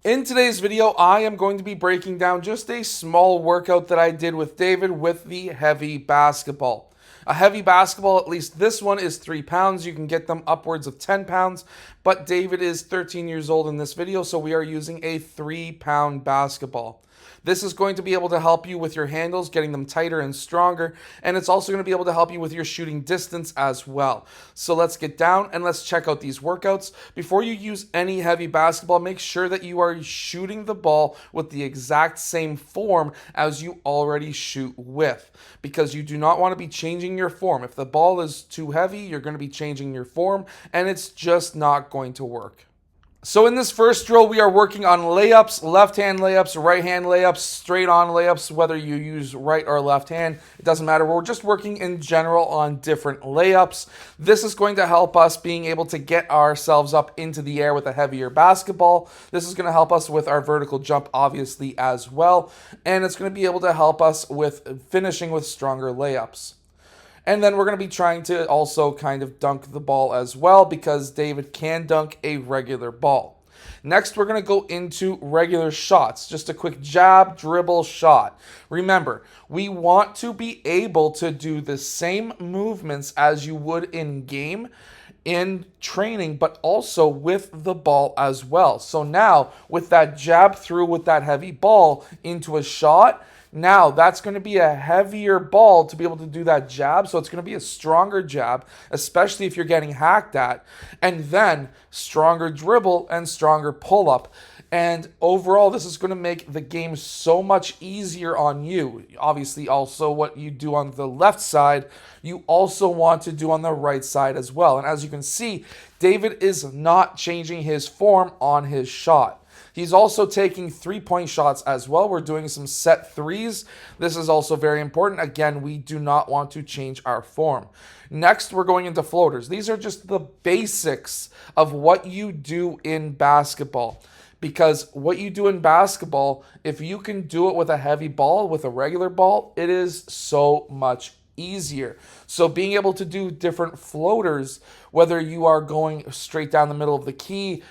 In today's video, I am going to be breaking down just a small workout that I did with David with the heavy basketball. A heavy basketball, at least this one, is 3 pounds. You can get them upwards of 10 pounds, but David is 13 years old in this video, so we are using a 3-pound basketball. This is going to be able to help you with your handles, getting them tighter and stronger, and it's also going to be able to help you with your shooting distance as well. So let's get down and let's check out these workouts. Before you use any heavy basketball, make sure that you are shooting the ball with the exact same form as you already shoot with, because you do not want to be changing your form. If the ball is too heavy, you're going to be changing your form, and it's just not going to work. So in this first drill, we are working on layups, left-hand layups, right-hand layups, straight-on layups, whether you use right or left hand. It doesn't matter. We're just working in general on different layups. This is going to help us being able to get ourselves up into the air with a heavier basketball. This is going to help us with our vertical jump, obviously, as well. And it's going to be able to help us with finishing with stronger layups. And then we're going to be trying to also kind of dunk the ball as well, because David can dunk a regular ball. Next, we're going to go into regular shots. Just a quick jab, dribble, shot. Remember, we want to be able to do the same movements as you would in game, in training, but also with the ball as well. So now, with that jab through with that heavy ball into a shot, now that's going to be a heavier ball to be able to do that jab. So it's going to be a stronger jab, especially if you're getting hacked at. And then stronger dribble and stronger pull-up. And overall, this is going to make the game so much easier on you. Obviously, also what you do on the left side, you also want to do on the right side as well. And as you can see, David is not changing his form on his shot. He's also taking 3-point shots as well. We're doing some set threes. This is also very important. Again, we do not want to change our form. Next, we're going into floaters. These are just the basics of what you do in basketball. Because what you do in basketball, if you can do it with a heavy ball, with a regular ball, it is so much easier. So being able to do different floaters, whether you are going straight down the middle of the key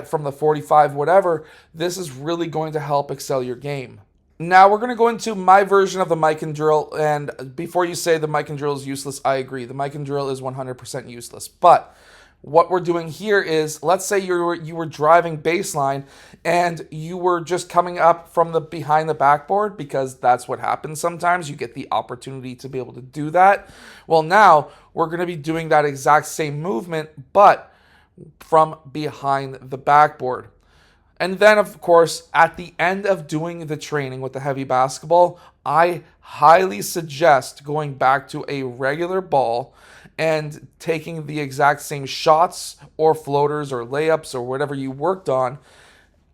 from the 45, whatever, this is really going to help excel your game. Now we're going to go into my version of the mic and drill. And before you say the mic and drill is useless, I agree. The mic and drill is 100% useless. But what we're doing here is, let's say you were driving baseline and you were just coming up from the behind the backboard, because that's what happens sometimes. You get the opportunity to be able to do that. Well, now we're going to be doing that exact same movement, but from behind the backboard. And then, of course, at the end of doing the training with the heavy basketball, I highly suggest going back to a regular ball and taking the exact same shots or floaters or layups or whatever you worked on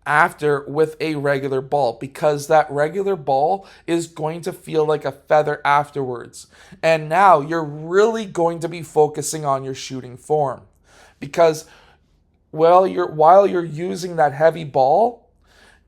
after with a regular ball, because that regular ball is going to feel like a feather afterwards. And now you're really going to be focusing on your shooting form, because while you're using that heavy ball,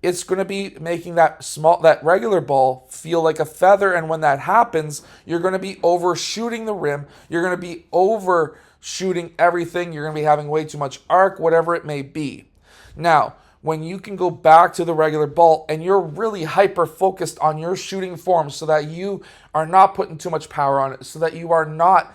it's going to be making that regular ball feel like a feather. And when that happens, you're going to be overshooting the rim. You're going to be overshooting everything. You're going to be having way too much arc, whatever it may be. Now, when you can go back to the regular ball and you're really hyper-focused on your shooting form, so that you are not putting too much power on it, so that you are not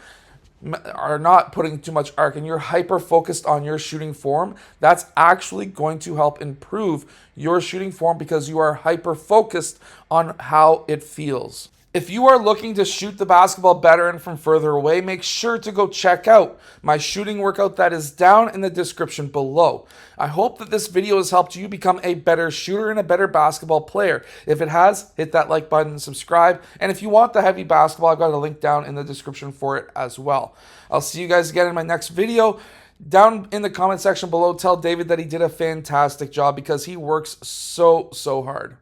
putting too much arc, and you're hyper-focused on your shooting form, that's actually going to help improve your shooting form, because you are hyper-focused on how it feels. If you are looking to shoot the basketball better and from further away, make sure to go check out my shooting workout that is down in the description below. I hope that this video has helped you become a better shooter and a better basketball player. If it has, hit that like button and subscribe. And if you want the heavy basketball, I've got a link down in the description for it as well. I'll see you guys again in my next video. Down in the comment section below, tell David that he did a fantastic job, because he works so hard.